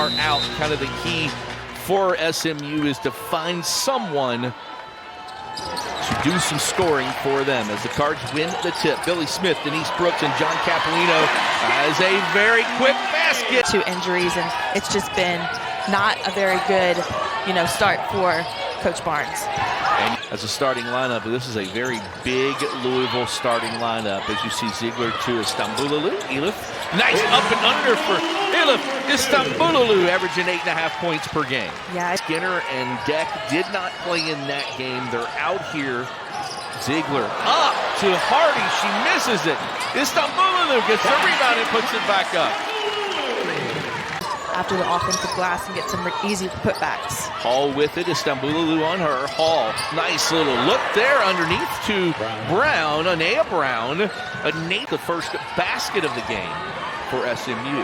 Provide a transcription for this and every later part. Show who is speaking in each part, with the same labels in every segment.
Speaker 1: are out. Kind of the key for SMU is to find someone to do some scoring for them as the Cards win the tip. Billy Smith, Denise Brooks, and John Capolino has a very quick basket.
Speaker 2: 2 injuries, and it's just been not a very good, start for Coach Barnes.
Speaker 1: And as a starting lineup, this is a very big Louisville starting lineup. As you see, Ziegler to Istanbulluoglu. Elif, nice up and under for Elif Istanbulluoglu, averaging 8.5 points per game.
Speaker 2: Yeah.
Speaker 1: Skinner and Deck did not play in that game. They're out here. Ziegler up to Hardy. She misses it. Istanbulluoglu gets the rebound and puts it back up.
Speaker 2: After the offensive glass and get some easy putbacks.
Speaker 1: Hall with it. Istanbulluoglu on her. Hall, nice little look there underneath to Brown. Anaya Brown. The first basket of the game for SMU.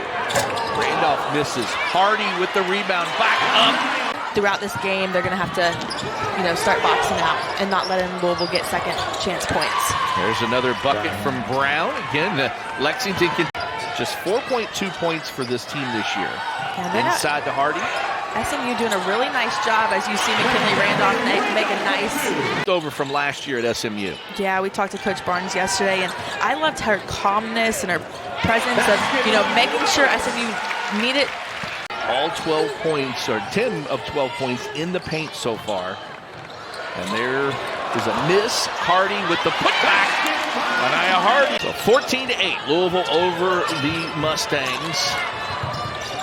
Speaker 1: Randolph misses. Hardy with the rebound. Back up.
Speaker 2: Throughout this game, they're going to have to, start boxing out and not letting Louisville get second chance points.
Speaker 1: There's another bucket from Brown. Again, Lexington can just 4.2 points for this team this year.
Speaker 2: Yeah,
Speaker 1: inside to Hardy.
Speaker 2: SMU doing a really nice job, as you see McKinley Randolph make a nice
Speaker 1: over from last year at SMU.
Speaker 2: Yeah, we talked to Coach Barnes yesterday, and I loved her calmness and her presence of, making sure SMU needed
Speaker 1: all 12 points, or 10 of 12 points in the paint so far. And there is a miss. Hardy with the putback. Anaya Hardy. So 14-8. Louisville over the Mustangs.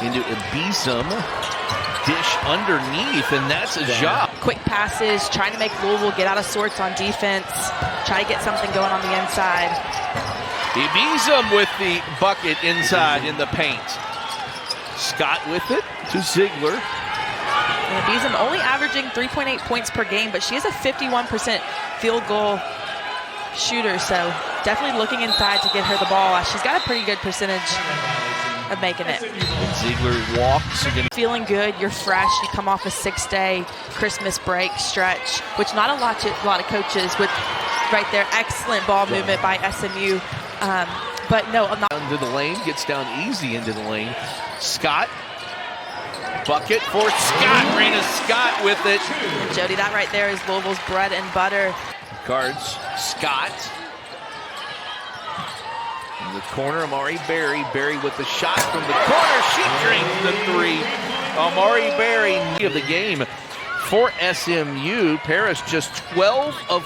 Speaker 1: Into Ibizum. Dish underneath, and that's a job.
Speaker 2: Quick passes, trying to make Louisville get out of sorts on defense. Try to get something going on the inside.
Speaker 1: Ibizum with the bucket inside in the paint. Scott with it to Ziegler.
Speaker 2: And Ibizum only averaging 3.8 points per game, but she is a 51% field goal shooter, so definitely looking inside to get her the ball. She's got a pretty good percentage of making it.
Speaker 1: And Ziegler walks again.
Speaker 2: Feeling good, you're fresh, you come off a 6-day Christmas break stretch, which not a lot of coaches with right there. Excellent ball movement by SMU. But no, I'm not.
Speaker 1: Into the lane, gets down easy into the lane. Scott, bucket for Scott. Raina Scott with it.
Speaker 2: And Jody, that right there is Louisville's bread and butter.
Speaker 1: Cards, Scott. In the corner, Imari Berry. Berry with the shot from the corner. She drains the 3. Imari Berry of the game for SMU. Paris just 12 of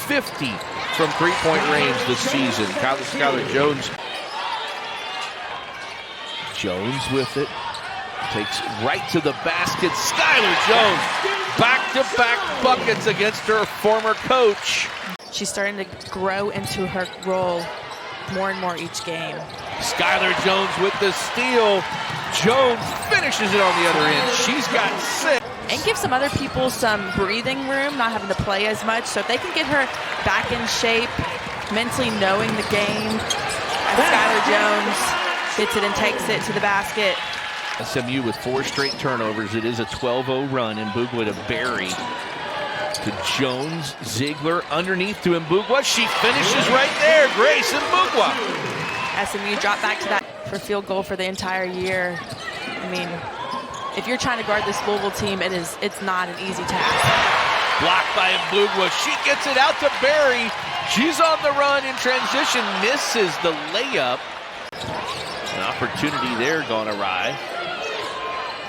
Speaker 1: 50 from three-point range this season. Skylar Jones. Jones with it. Takes right to the basket. Skylar Jones. Back-to-back buckets against her former coach.
Speaker 2: She's starting to grow into her role more and more each game.
Speaker 1: Skylar Jones with the steal. Jones finishes it on the other end. She's got 6.
Speaker 2: And give some other people some breathing room, not having to play as much. So if they can get her back in shape, mentally knowing the game, as Skylar Jones hits it and takes it to the basket.
Speaker 1: SMU with 4 straight turnovers. It is a 12-0 run. Mbugwa to Berry. To Jones, Ziegler underneath to Mbugwa. She finishes right there. Grace Mbugwa.
Speaker 2: SMU dropped back to that for field goal for the entire year. I mean, if you're trying to guard this Louisville team, it's not an easy task.
Speaker 1: Blocked by Mbugwa. She gets it out to Berry. She's on the run in transition. Misses the layup. An opportunity there gone awry.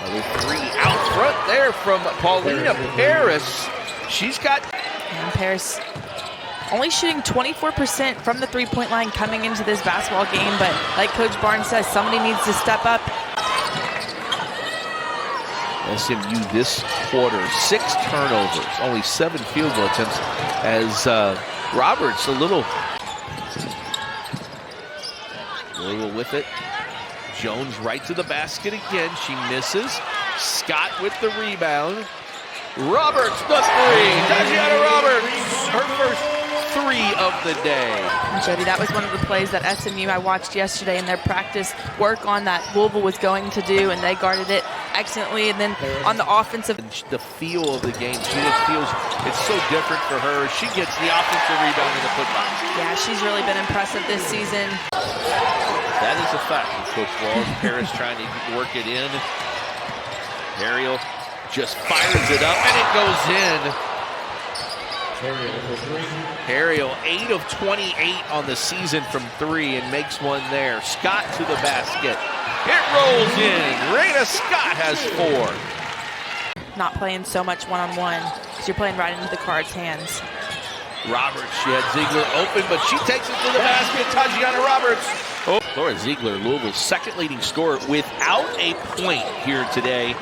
Speaker 1: Another 3 out front there from Paulina Paris. She's got...
Speaker 2: And Paris only shooting 24% from the three-point line coming into this basketball game, but like Coach Barnes says, somebody needs to step up.
Speaker 1: SMU this quarter, 6 turnovers, only 7 field goal attempts, as Roberts a little with it. Jones right to the basket again. She misses. Scott with the rebound. Roberts the 3. Tajianna Roberts, her first 3 of the day.
Speaker 2: And Jody, that was one of the plays that SMU I watched yesterday in their practice work on that Louisville was going to do, and they guarded it excellently. And then on the offensive,
Speaker 1: the feel of the game, she just feels it's so different for her. She gets the offensive rebound in the putback.
Speaker 2: Yeah, she's really been impressive this season.
Speaker 1: That is a fact with Coach Walls. Paris trying to work it in. Ariel just fires it up and it goes in. Ariel 8 of 28 on the season from 3 and makes one there. Scott to the basket. It rolls in. Reyna Scott has 4.
Speaker 2: Not playing so much one-on-one, because you're playing right into the Cards' hands.
Speaker 1: Roberts, she had Ziegler open, but she takes it to the basket. Tajianna Roberts. Oh, Laura Ziegler, Louisville's second leading scorer without a point here today.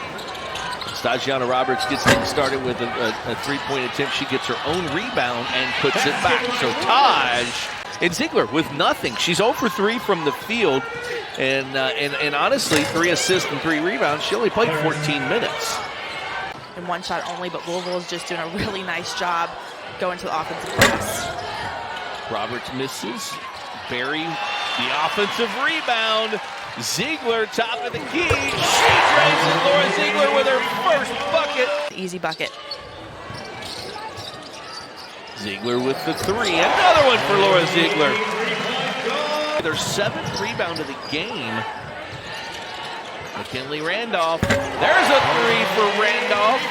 Speaker 1: Tajianna Roberts gets things started with a three-point attempt. She gets her own rebound and puts it back. So Taj and Ziegler with nothing. She's 0 for 3 from the field. And honestly, 3 assists and 3 rebounds. She only played 14 minutes.
Speaker 2: And one shot only, but Louisville is just doing a really nice job going to the offensive press.
Speaker 1: Roberts misses. Berry, the offensive rebound. Ziegler, top of the key. She drains it. Laura Ziegler with her first bucket.
Speaker 2: Easy bucket.
Speaker 1: Ziegler with the 3. Another one for Laura Ziegler. Their 7th rebound of the game. McKinley Randolph. There's a 3 for Randolph.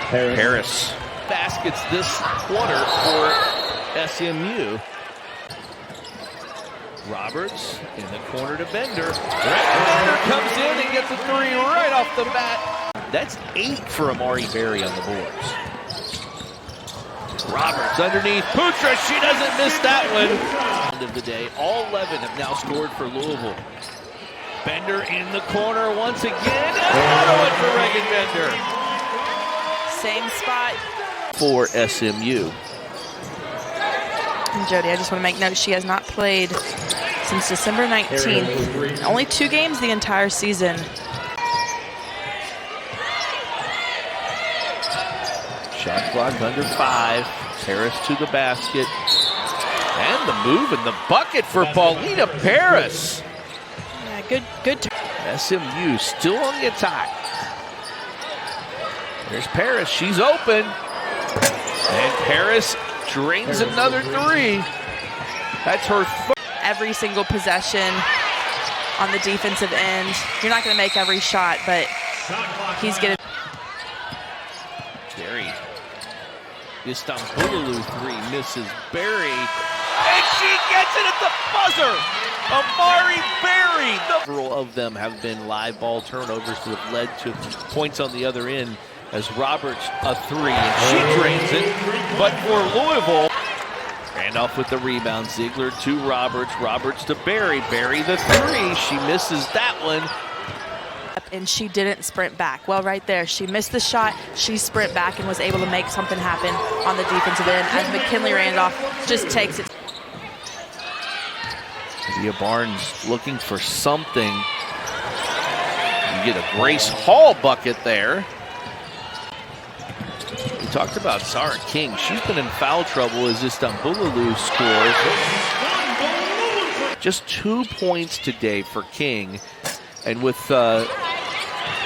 Speaker 1: Harris. Baskets this quarter for SMU. Roberts in the corner to Bender. Bender comes in and gets a 3 right off the bat. That's 8 for Imari Berry on the boards. Roberts underneath. Putra, she doesn't miss that one. End of the day, all 11 have now scored for Louisville. Bender in the corner once again. Another one for Reagan Bender.
Speaker 2: Same spot
Speaker 1: For SMU.
Speaker 2: And Jody, I just want to make note, she has not played since December 19th. Only 2 games the entire season.
Speaker 1: Shot clock under 5. Harris to the basket. And the move and the bucket for Paulina Paris.
Speaker 2: Yeah, good.
Speaker 1: SMU still on the attack. There's Paris. She's open. And Paris drains another 3. That's her
Speaker 2: Every single possession on the defensive end. You're not going to make every shot, but he's getting.
Speaker 1: Berry. Istanbulluoglu 3 misses. Berry. And she gets it at the buzzer. Imari Berry. Several of them have been live ball turnovers that have led to points on the other end. As Roberts a 3 and she drains it. But for Louisville, Randolph with the rebound. Ziegler to Roberts. Roberts to Berry. Berry the 3. She misses that one.
Speaker 2: And she didn't sprint back. Well, right there, she missed the shot. She sprint back and was able to make something happen on the defensive end as McKinley Randolph just takes it.
Speaker 1: Zia Barnes looking for something. You get a Grace Hall bucket there. We talked about Zara King. She's been in foul trouble as Istanbulluoglu scores. Just 2 points today for King. And with the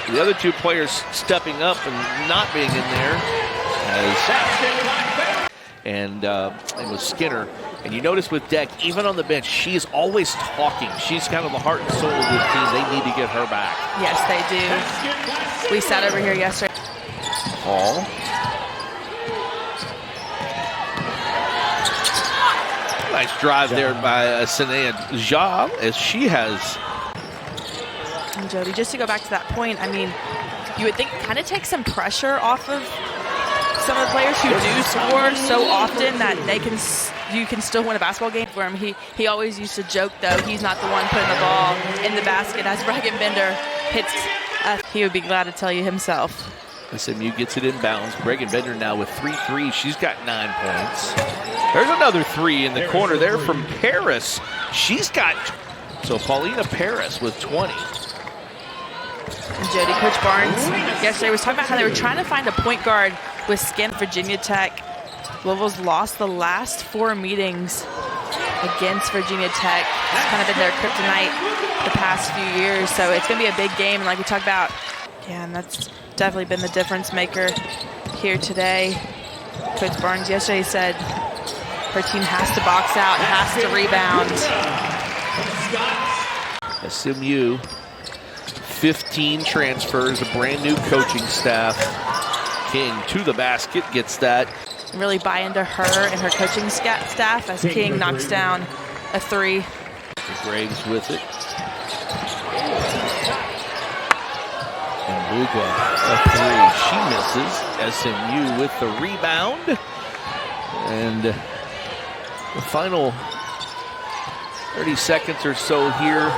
Speaker 1: other 2 players stepping up and not being in there, and with Skinner. And you notice with Deck, even on the bench, she is always talking. She's kind of the heart and soul of this team. They need to get her back.
Speaker 2: Yes, they do. We sat over here yesterday.
Speaker 1: Hall. Nice drive there by Sanea Ja, as she has.
Speaker 2: And Jody, just to go back to that point, I mean, you would think it kind of takes some pressure off of some of the players who do score so often that you can still win a basketball game for him. He always used to joke, though, he's not the one putting the ball in the basket. As Reagan Bender hits, he would be glad to tell you himself.
Speaker 1: SMU gets it inbounds. Reagan Bender now with 3 threes. She's got 9 points. There's another 3 in the corner there from Paris. She's got, so Paulina Paris with 20.
Speaker 2: And Jody, Coach Barnes yesterday was talking about how they were trying to find a point guard with Skin. Virginia Tech. Louisville's lost the last 4 meetings against Virginia Tech. It's kind of been their kryptonite the past few years, so it's going to be a big game. And like we talked about, yeah, and that's definitely been the difference maker here today. Coach Barnes yesterday said her team has to box out and has to rebound.
Speaker 1: SMU 15 transfers, a brand new coaching staff. King to the basket, gets that.
Speaker 2: Really buy into her and her coaching staff as King knocks down a three.
Speaker 1: Graves with it. And Luga, a three. She misses. SMU with the rebound. And the final 30 seconds or so here.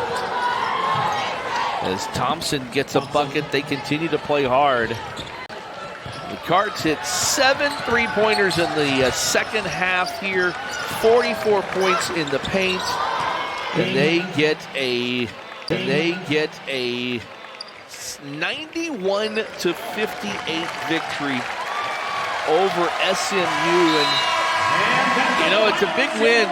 Speaker 1: As Thompson gets a bucket, they continue to play hard. The Cards hit 7 3-pointers in the second half here, 44 points in the paint, and they get a 91-58 victory over SMU, and you know it's a big win.